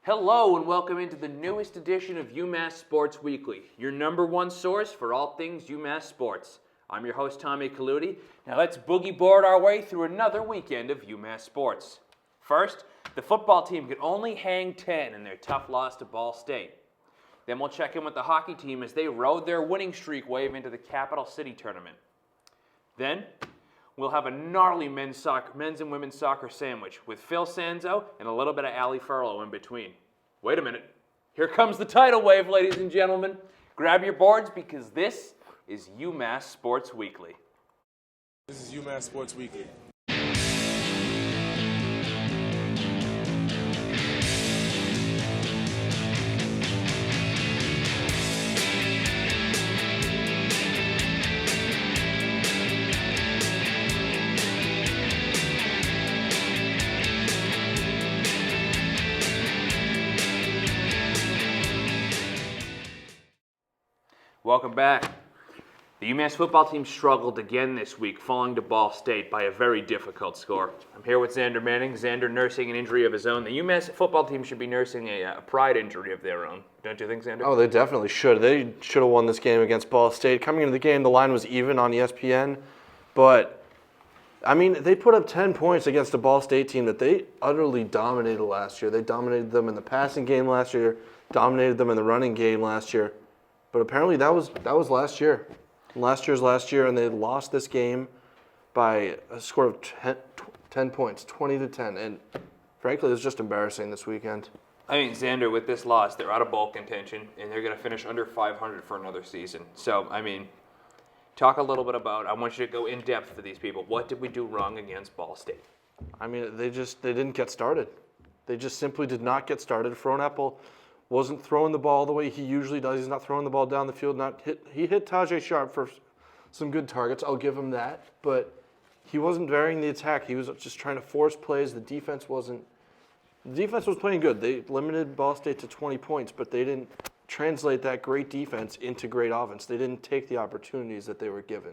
Hello and welcome into the newest edition of UMass Sports Weekly, your number one source for all things UMass sports. I'm your host, Tommy Calautti. Now let's boogie board our way through another weekend of UMass sports. First, the football team could only hang 10 in their tough loss to Ball State. Then we'll check in with the hockey team as they rode their winning streak wave into the Capital City tournament. Then, we'll have a gnarly men's and women's soccer sandwich with Phil Sanzo and a little bit of Ali Furlow in between. Wait a minute. Here comes the tidal wave, ladies and gentlemen. Grab your boards because this is UMass Sports Weekly. This is UMass Sports Weekly. Welcome back. The UMass football team struggled again this week, falling to Ball State by a very difficult score. I'm here with Xander Manning. Xander nursing an injury of his own. The UMass football team should be nursing a pride injury of their own. Don't you think, Xander? Oh, they definitely should. They should have won this game against Ball State. Coming into the game, the line was even on ESPN. But, I mean, they put up 10 points against a Ball State team that they utterly dominated last year. They dominated them in the passing game last year, dominated them in the running game last year. But apparently that was last year. Last year, and they lost this game by a score of 10 points, 20-10. And frankly, it was just embarrassing this weekend. I mean, Xander, with this loss, they're out of bowl contention, and they're going to finish under 500 for another season. So, I mean, talk a little bit about, I want you to go in depth for these people. What did we do wrong against Ball State? I mean, they didn't get started. They just simply did not get started. Frohnapple wasn't throwing the ball the way he usually does. He's not throwing the ball down the field. He hit Tajay Sharp for some good targets. I'll give him that. But he wasn't varying the attack. He was just trying to force plays. The defense was playing good. They limited Ball State to 20 points, but they didn't translate that great defense into great offense. They didn't take the opportunities that they were given.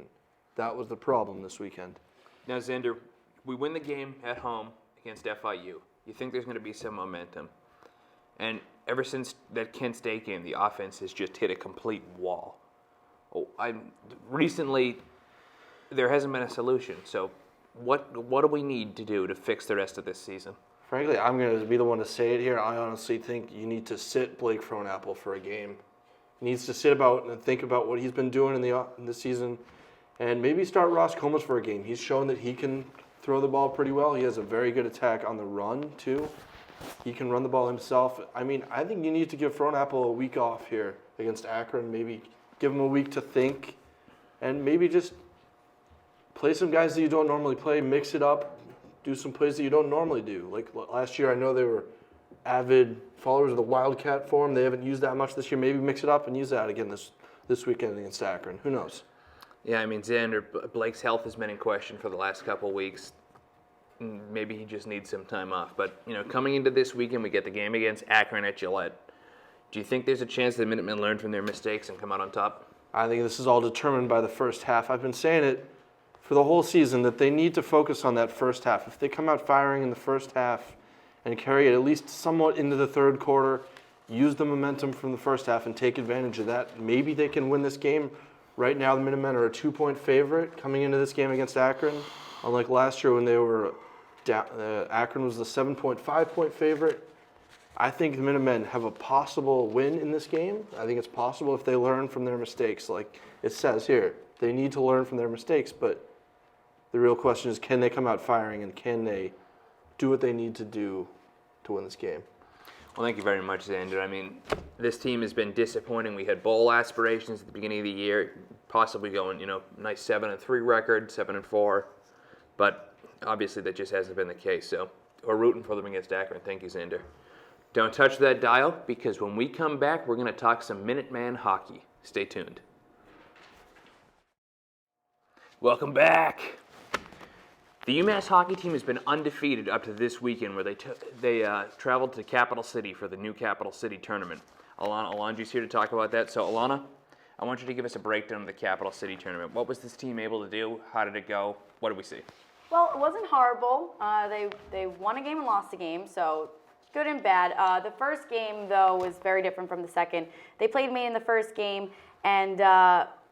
That was the problem this weekend. Now, Xander, we win the game at home against FIU. You think there's going to be some momentum. And ever since that Kent State game, the offense has just hit a complete wall. Recently, there hasn't been a solution. So what do we need to do to fix the rest of this season? Frankly, I'm going to be the one to say it here. I honestly think you need to sit Blake Frohnapple for a game. He needs to sit about and think about what he's been doing in the season, and maybe start Ross Comas for a game. He's shown that he can throw the ball pretty well. He has a very good attack on the run, too. He can run the ball himself. I mean, I think you need to give Frohnapple a week off here against Akron. Maybe give him a week to think, and maybe just play some guys that you don't normally play, mix it up, do some plays that you don't normally do. Like last year, I know they were avid followers of the Wildcat form. They haven't used that much this year. Maybe mix it up and use that again this weekend against Akron. Who knows? Yeah, I mean, Xander, Blake's health has been in question for the last couple of weeks. Maybe he just needs some time off. But, coming into this weekend, we get the game against Akron at Gillette. Do you think there's a chance the Minutemen learn from their mistakes and come out on top? I think this is all determined by the first half. I've been saying it for the whole season that they need to focus on that first half. If they come out firing in the first half and carry it at least somewhat into the third quarter, use the momentum from the first half and take advantage of that, maybe they can win this game. Right now, the Minutemen are a 2-point favorite coming into this game against Akron, unlike last year when they were Akron was the 7.5-point favorite. I think the Minutemen have a possible win in this game. I think it's possible if they learn from their mistakes. Like it says here, they need to learn from their mistakes, but the real question is, can they come out firing and can they do what they need to do to win this game? Well, thank you very much, Xander. I mean, this team has been disappointing. We had bowl aspirations at the beginning of the year, possibly going, nice 7-3 record, 7-4, but obviously, that just hasn't been the case, so we're rooting for them against Akron. Thank you, Xander. Don't touch that dial, because when we come back, we're going to talk some Minuteman hockey. Stay tuned. Welcome back. The UMass hockey team has been undefeated up to this weekend, where they traveled to Capital City for the new Capital City tournament. Alana Alondri's here to talk about that. So, Alana, I want you to give us a breakdown of the Capital City tournament. What was this team able to do? How did it go? What did we see? Well, it wasn't horrible. They won a game and lost a game, so Good and bad. The first game, though, was very different from the second. They played Maine in the first game, and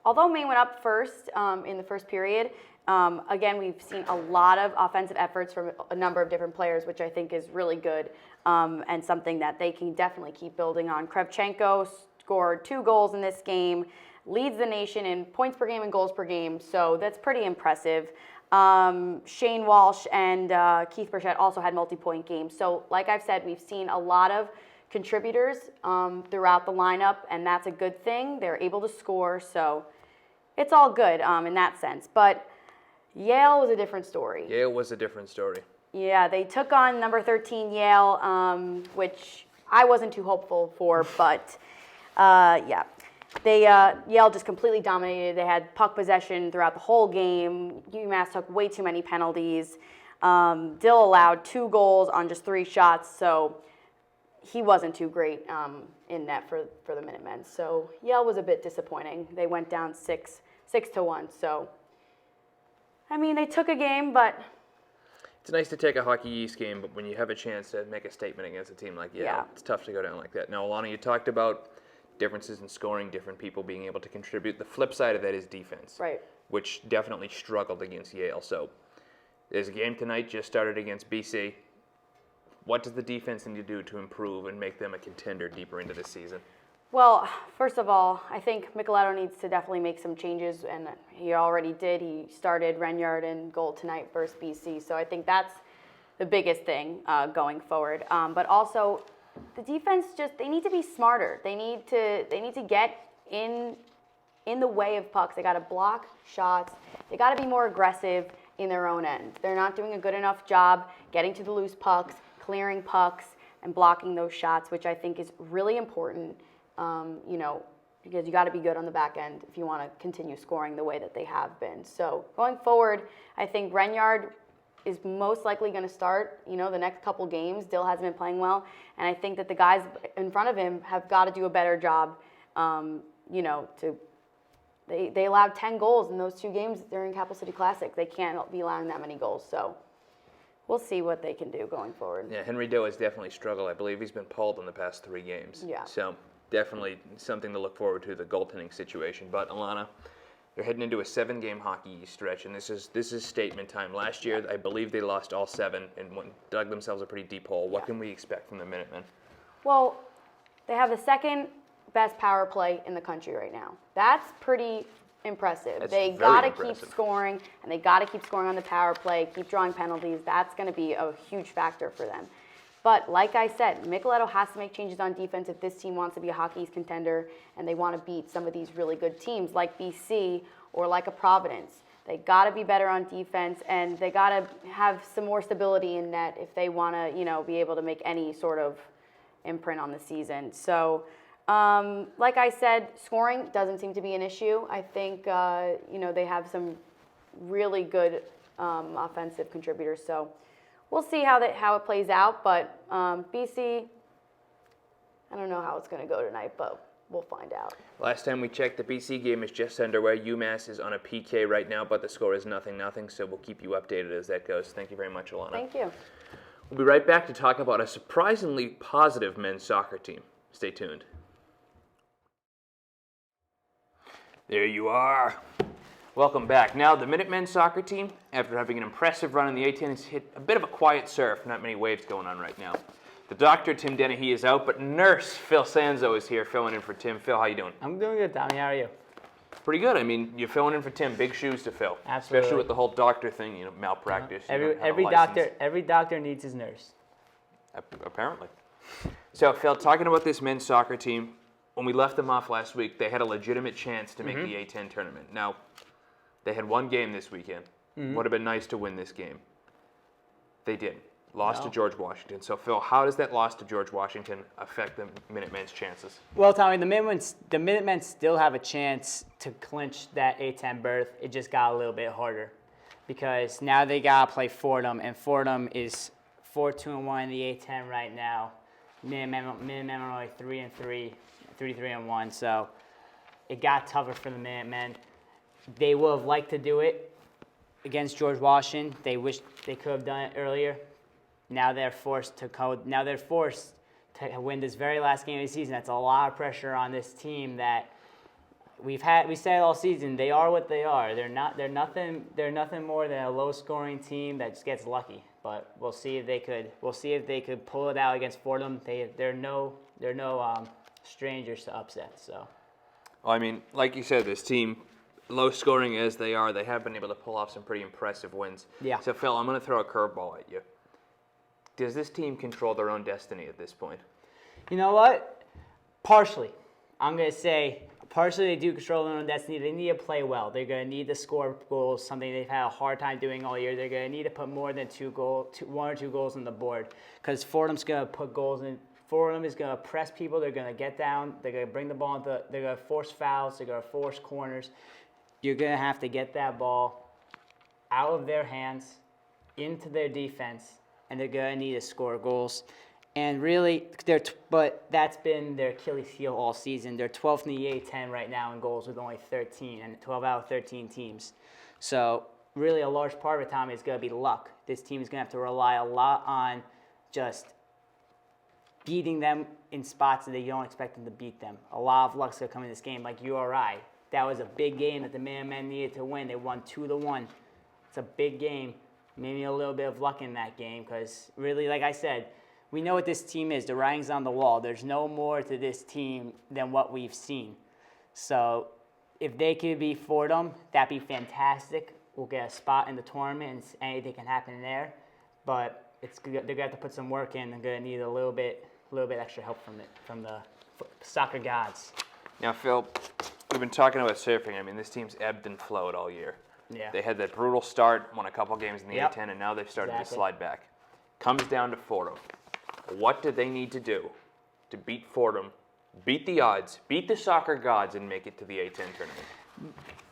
although Maine went up first in the first period, again, we've seen a lot of offensive efforts from a number of different players, which I think is really good and something that they can definitely keep building on. Krevchenko scored 2 goals in this game, leads the nation in points per game and goals per game, so that's pretty impressive. Shane Walsh and Keith Burchett also had multi-point games. So like I've said, we've seen a lot of contributors throughout the lineup, and that's a good thing. They're able to score, so it's all good in that sense. But Yale was a different story. Yale was a different story. Yeah, they took on number 13 Yale, which I wasn't too hopeful for, but yeah. Yale just completely dominated. They had puck possession throughout the whole game. UMass took way too many penalties. Dill allowed 2 goals on just 3 shots, so he wasn't too great in net for the Minutemen. So Yale was a bit disappointing. They went down 6-1. So, I mean, they took a game, but It's nice to take a Hockey East game, but when you have a chance to make a statement against a team like Yale, Yeah. it's tough to go down like that. Now, Alana, you talked about differences in scoring, different people being able to contribute. The flip side of that is defense, right. which definitely struggled against Yale. So there's a game tonight, just started against BC. What does the defense need to do to improve and make them a contender deeper into the season? Well, first of all, I think Calautti needs to definitely make some changes, and he already did. He started Renyard in goal tonight versus BC, so I think that's the biggest thing going forward. But also, the defense they need to be smarter. They need to get in the way of pucks. They got to block shots. They got to be more aggressive in their own end. They're not doing a good enough job getting to the loose pucks, clearing pucks, and blocking those shots, which I think is really important. Because you got to be good on the back end if you want to continue scoring the way that they have been. So going forward, I think Renyard is most likely going to start, the next couple games. Dill hasn't been playing well, and I think that the guys in front of him have got to do a better job. They allowed 10 goals in those 2 games during Capital City Classic. They can't be allowing that many goals, so we'll see what they can do going forward. Yeah, Henry Doe has definitely struggled. I believe he's been pulled in the past 3 games. Yeah. So definitely something to look forward to, the goaltending situation. But Alana, they're heading into a 7-game Hockey East stretch, and this is statement time. Last year, I believe they lost all 7 and dug themselves a pretty deep hole. What can we expect from the Minutemen? Well, they have the second best power play in the country right now. That's pretty impressive. That's They very got to impressive. keep scoring, and they got to keep scoring on the power play, keep drawing penalties. That's going to be a huge factor for them. But like I said, Calautti has to make changes on defense if this team wants to be a Hockey East contender and they want to beat some of these really good teams like BC or like a Providence. They got to be better on defense, and they got to have some more stability in net if they want to, be able to make any sort of imprint on the season. So, like I said, scoring doesn't seem to be an issue. I think, they have some really good offensive contributors. So we'll see how it plays out. But BC, I don't know how it's going to go tonight, but we'll find out. Last time we checked, the BC game is just underway. UMass is on a PK right now, but the score is 0-0, so we'll keep you updated as that goes. Thank you very much, Alana. Thank you. We'll be right back to talk about a surprisingly positive men's soccer team. Stay tuned. There you are. Welcome back. Now, the Minutemen soccer team, after having an impressive run in the A-10, has hit a bit of a quiet surf. Not many waves going on right now. The doctor, Tim Dennehy, is out, but nurse Phil Sanzo is here filling in for Tim. Phil, how you doing? I'm doing good, Tommy. How are you? Pretty good. I mean, you're filling in for Tim. Big shoes to fill. Absolutely. Especially with the whole doctor thing, malpractice. You don't have a license. Every doctor needs his nurse. Apparently. So, Phil, talking about this men's soccer team, when we left them off last week, they had a legitimate chance to make the A-10 tournament. Now, they had one game this weekend. Would have been nice to win this game. They didn't. Lost to George Washington. So, Phil, how does that loss to George Washington affect the Minutemen's chances? Well, Tommy, the Minutemen still have a chance to clinch that A-10 berth. It just got a little bit harder because now they got to play Fordham, and Fordham is 4-2-1 in the A-10 right now. Minutemen are only 3-3, 3-3-1. So it got tougher for the Minutemen. They would have liked to do it against George Washington. They wish they could have done it earlier. Now they're forced to win this very last game of the season. That's a lot of pressure on this team that we said all season. They are what they are. They're nothing more than a low-scoring team that just gets lucky. But we'll see if they could pull it out against Fordham. They're no strangers to upset. So. Well, I mean, like you said, this team, low scoring as they are, they have been able to pull off some pretty impressive wins. Yeah. So, Phil, I'm going to throw a curveball at you. Does this team control their own destiny at this point? You know what? Partially. I'm going to say partially they do control their own destiny. They need to play well. They're going to need to score goals, something they've had a hard time doing all year. They're going to need to put more than one or two goals on the board because Fordham's going to put goals in. Fordham is going to press people. They're going to get down. They're going to bring the ball into. They're going to force fouls. They're going to force corners. You're going to have to get that ball out of their hands into their defense, and they're going to need to score goals. And really, but that's been their Achilles heel all season. They're 12th in the A10 right now in goals with only 13, and 12 out of 13 teams. So really a large part of it, Tommy, is going to be luck. This team is going to have to rely a lot on just beating them in spots that they don't expect them to beat them. A lot of luck's going to come in this game, like URI. That was a big game that the Minutemen needed to win. They won 2-1. It's a big game. Maybe a little bit of luck in that game because really, like I said, we know what this team is. The writing's on the wall. There's no more to this team than what we've seen. So if they could beat Fordham, that'd be fantastic. We'll get a spot in the tournament, and anything can happen there. But they're going to have to put some work in. They're going to need a little bit extra help from the soccer gods. Now, Phil, we've been talking about surfing. I mean, this team's ebbed and flowed all year. Yeah. They had that brutal start, won a couple games in the Yep. A10, and now they've started to Exactly. slide back. Comes down to Fordham. What do they need to do to beat Fordham, beat the odds, beat the soccer gods, and make it to the A10 tournament?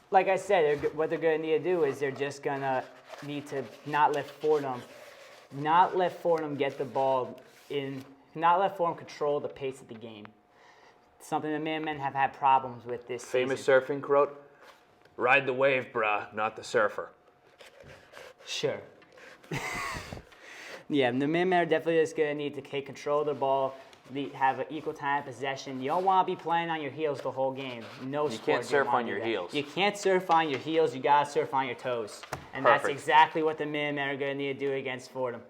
Like I said, what they're going to need to do is they're just going to need to not let Fordham get the ball in, not let Fordham control the pace of the game. Something the Minutemen have had problems with this Famous season. surfing quote, "Ride the wave, brah, not the surfer." Sure. Yeah, the Minutemen are definitely just going to need to take control of the ball, have an equal time of possession. You don't want to be playing on your heels the whole game. No You sport can't do surf wanna on do your that. heels. You can't surf on your heels. You got to surf on your toes. And that's Perfect. exactly what the Minutemen are going to need to do against Fordham.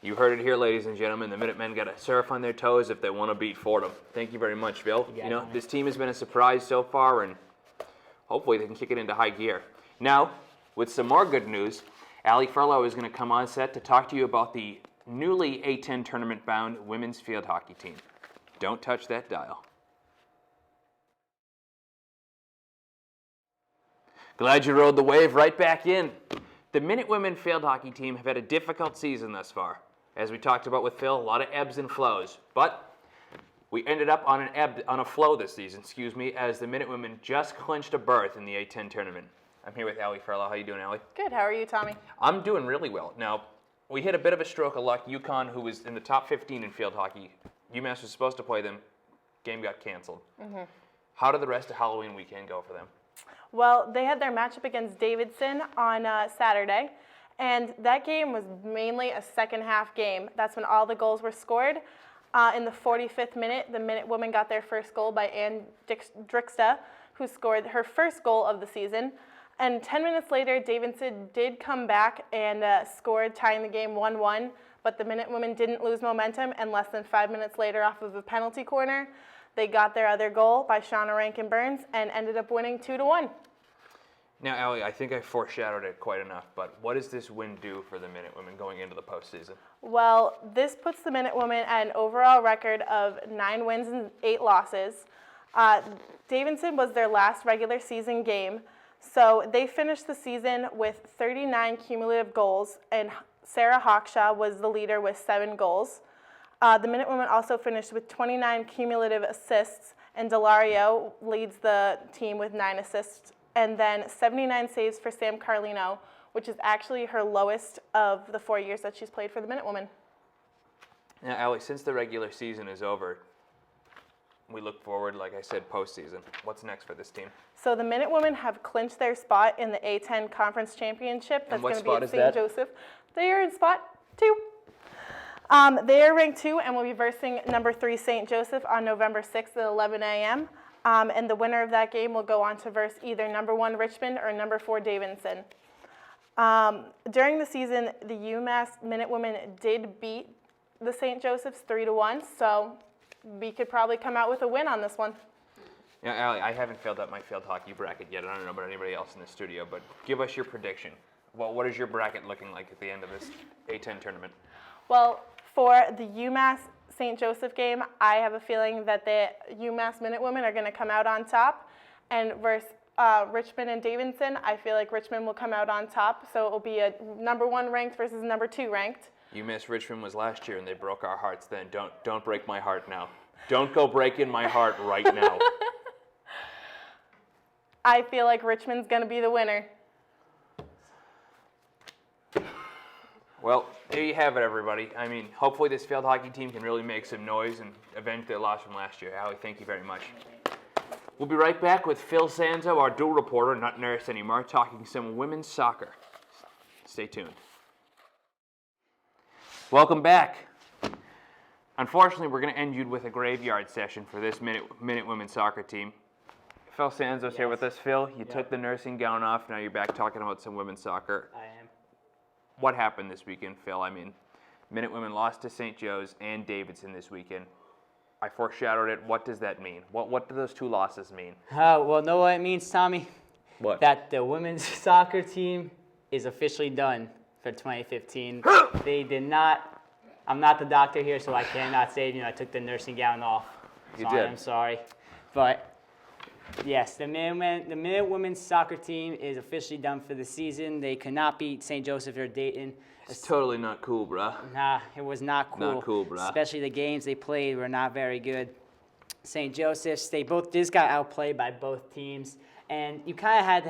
You heard it here, ladies and gentlemen. The Minutemen got to surf on their toes if they want to beat Fordham. Thank you very much, Bill. You got You know, it, man. this team has been a surprise so far, and hopefully they can kick it into high gear. Now, with some more good news, Ali Furlow is going to come on set to talk to you about the newly A10 tournament-bound women's field hockey team. Don't touch that dial. Glad you rode the wave right back in. The Minutewomen field hockey team have had a difficult season thus far. As we talked about with Phil, a lot of ebbs and flows. But we ended up on a flow this season, as the Minutewomen just clinched a berth in the A10 tournament. I'm here with Ali Furlow. How you doing, Ali? Good. How are you, Tommy? I'm doing really well. Now, we hit a bit of a stroke of luck. UConn, who was in the top 15 in field hockey, UMass was supposed to play them. Game got canceled. Mm-hmm. How did the rest of Halloween weekend go for them? Well, they had their matchup against Davidson on Saturday, and that game was mainly a second-half game. That's when all the goals were scored. In the 45th minute, the Minutewomen got their first goal by Ann Dricksta, who scored her first goal of the season. And 10 minutes later, Davidson did come back and scored, tying the game 1-1. But the Minutewomen didn't lose momentum, and less than 5 minutes later, off of a penalty corner, they got their other goal by Shauna Rankin-Burns and ended up winning 2-1. Now, Ali, I think I foreshadowed it quite enough, but what does this win do for the Minutewomen going into the postseason? Well, this puts the Minutewomen at an overall record of 9 wins and 8 losses. Davidson was their last regular season game, so they finished the season with 39 cumulative goals, and Sarah Hawkshaw was the leader with 7 goals. The Minutewomen also finished with 29 cumulative assists, and Delario leads the team with 9 assists, and then 79 saves for Sam Carlino, which is actually her lowest of the 4 years that she's played for the Minutewomen. Now, Ali, since the regular season is over, we look forward, like I said, postseason. What's next for this team? So the Minutewomen have clinched their spot in the A10 Conference Championship. That's what going to be spot at is St. that? Joseph. They are in spot 2. They are ranked 2 and will be versing number 3 St. Joseph on November 6th at 11 a.m. And the winner of that game will go on to verse either number 1 Richmond or number 4 Davidson. During the season, the UMass Minutewomen did beat the St. Josephs 3-1, so we could probably come out with a win on this one. Yeah, Allie, I haven't filled out my field hockey bracket yet. I don't know about anybody else in the studio, but give us your prediction. Well, what is your bracket looking like at the end of this A10 tournament? Well, for the UMass St. Joseph game, I have a feeling that the UMass Minutewomen are going to come out on top. And versus Richmond and Davidson, I feel like Richmond will come out on top. So it will be a number 1 ranked versus number 2 ranked. UMass Richmond was last year, and they broke our hearts then. Don't break my heart now. Don't go breaking my heart right now. I feel like Richmond's going to be the winner. Well, there you have it, everybody. I mean, hopefully this field hockey team can really make some noise and avenge their loss from last year. Allie, thank you very much. We'll be right back with Phil Sanzo, our dual reporter, not nurse anymore, talking some women's soccer. Stay tuned. Welcome back. Unfortunately, we're going to end you with a graveyard session for this Minute women's soccer team. Phil Sanzo's here with us. Phil, you took the nursing gown off. Now you're back talking about some women's soccer. I am. What happened this weekend, Phil? I mean, Minutewomen lost to St. Joe's and Davidson this weekend. I foreshadowed it. What does that mean? What do those 2 losses mean? Well, know what it means, Tommy? What? That the women's soccer team is officially done for 2015. They did not. I'm not the doctor here, so I cannot say, I took the nursing gown off. You did. I'm sorry. But yes, the Minute women's soccer team is officially done for the season. They could not beat St. Joseph or Dayton. It's totally not cool, bruh. Nah, it was not cool. Not cool, bruh. Especially the games they played were not very good. St. Joseph's, they both just got outplayed by both teams. And you kind of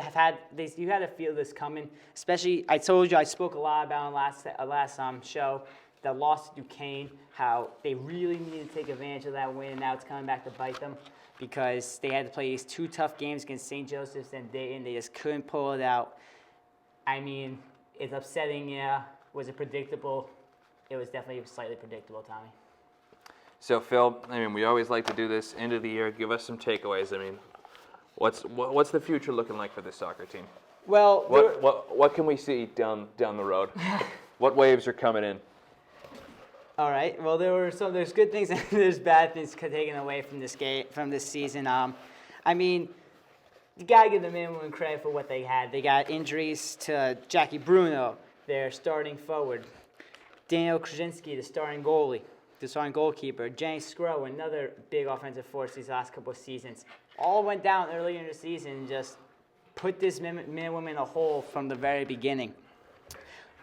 you had to feel this coming. Especially, I told you, I spoke a lot about it last show, the loss to Duquesne, how they really needed to take advantage of that win. Now it's coming back to bite them because they had to play these 2 tough games against St. Joseph's and Dayton. They just couldn't pull it out. I mean, it's upsetting, yeah. Was it predictable? It was definitely slightly predictable, Tommy. So, Phil, I mean, we always like to do this end of the year. Give us some takeaways. I mean, what's the future looking like for this soccer team? Well, what can we see down the road? What waves are coming in? All right. Well, there's good things and there's bad things taken away from this season. I mean, you gotta give the Minutewomen credit for what they had. They got injuries to Jackie Bruno, their starting forward, Daniel Krasinski, the starting goalkeeper, Jenny Skro, another big offensive force these last couple of seasons. All went down early in the season and just put this Minutewomen in a hole from the very beginning.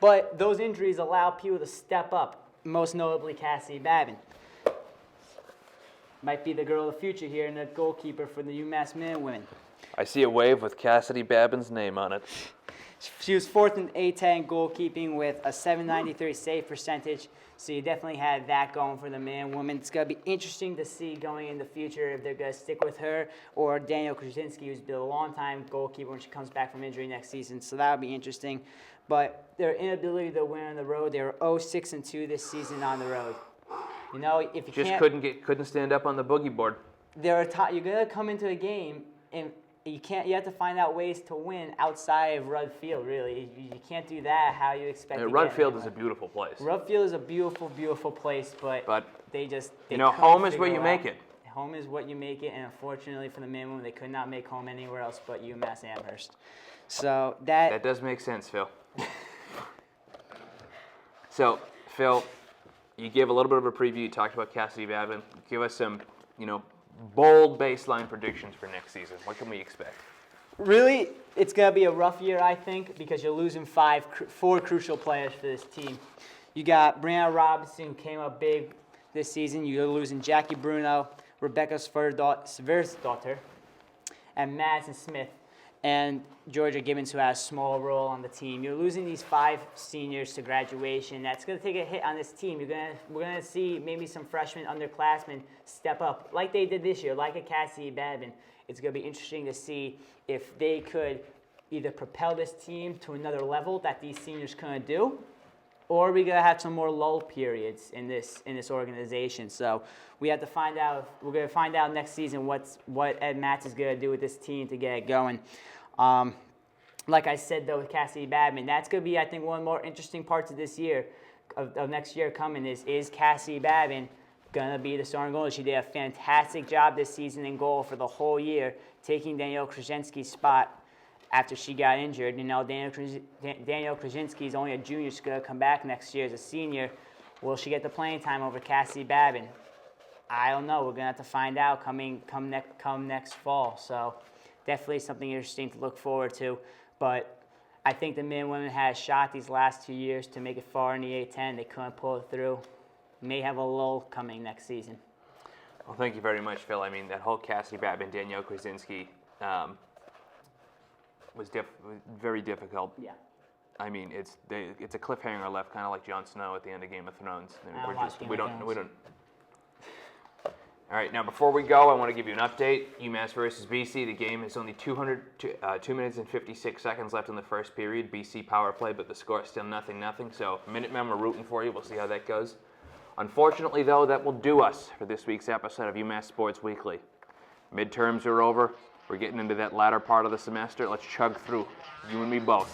But those injuries allow people to step up. Most notably Cassie Babin. Might be the girl of the future here and the goalkeeper for the UMass Minutewomen. I see a wave with Cassidy Babin's name on it. She was 4th in A10 goalkeeping with a .793 save percentage, so you definitely had that going for the Minutewomen. It's going to be interesting to see going in the future if they're going to stick with her or Daniel Krasinski, who's been a long-time goalkeeper when she comes back from injury next season, so that would be interesting. But their inability to win on the road, they were 0-6-2 this season on the road. If you couldn't stand up on the boogie board. You're gonna come into a game and you have to find out ways to win outside of Rudd Field. Really, you can't do that. How you expect? Rudd Field is a beautiful place. Rudd Field is a beautiful, beautiful place, but they home is where you make it. Home is what you make it, and unfortunately for the Minutewomen, they could not make home anywhere else but UMass Amherst. So that does make sense, Phil. So, Phil, you gave a little bit of a preview. You talked about Cassidy Babin. Give us some, bold baseline predictions for next season. What can we expect? Really, it's going to be a rough year, I think, because you're losing 4 crucial players for this team. You got Brianna Robinson, who came up big this season. You're losing Jackie Bruno, Rebecca Sversdottir, and Madison Smith, and Georgia Gibbons, who has a small role on the team. You're losing these 5 seniors to graduation. That's going to take a hit on this team. We're going to see maybe some freshmen, underclassmen step up like they did this year, like a Cassie Babin. It's going to be interesting to see if they could either propel this team to another level that these seniors couldn't do, or we're gonna have some more lull periods in this organization. So we have to find out. We're gonna find out next season what Ed Matz is gonna do with this team to get it going. Like I said though, with Cassidy Babin, that's gonna be, I think, one of the more interesting parts of this year, of next year coming. Is Cassidy Babin gonna be the starting goalie? She did a fantastic job this season in goal for the whole year, taking Danielle Krasinski's spot after she got injured. You know, Danielle Krasinski is only a junior. She's going to come back next year as a senior. Will she get the playing time over Cassidy Babin? I don't know. We're going to have to find out come next fall. So definitely something interesting to look forward to. But I think the men and women had a shot these last 2 years to make it far in the A-10. They couldn't pull it through. May have a lull coming next season. Well, thank you very much, Phil. I mean, that whole Cassidy Babin, Danielle Krasinski was very difficult. Yeah. I mean, it's a cliffhanger left, kind of like Jon Snow at the end of Game of Thrones. I mean, I don't watch Game of Thrones. All right, now before we go, I want to give you an update. UMass versus BC. The game is only 2 minutes and 56 seconds left in the first period. BC power play, but the score is still 0-0. So Minutemen, we're rooting for you. We'll see how that goes. Unfortunately, though, that will do us for this week's episode of UMass Sports Weekly. Midterms are over. We're getting into that latter part of the semester. Let's chug through, you and me both.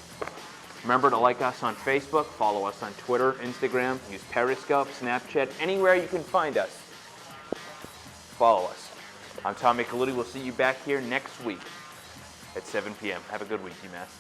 Remember to like us on Facebook, follow us on Twitter, Instagram, use Periscope, Snapchat, anywhere you can find us. Follow us. I'm Tommy Calautti. We'll see you back here next week at 7 p.m. Have a good week, UMass.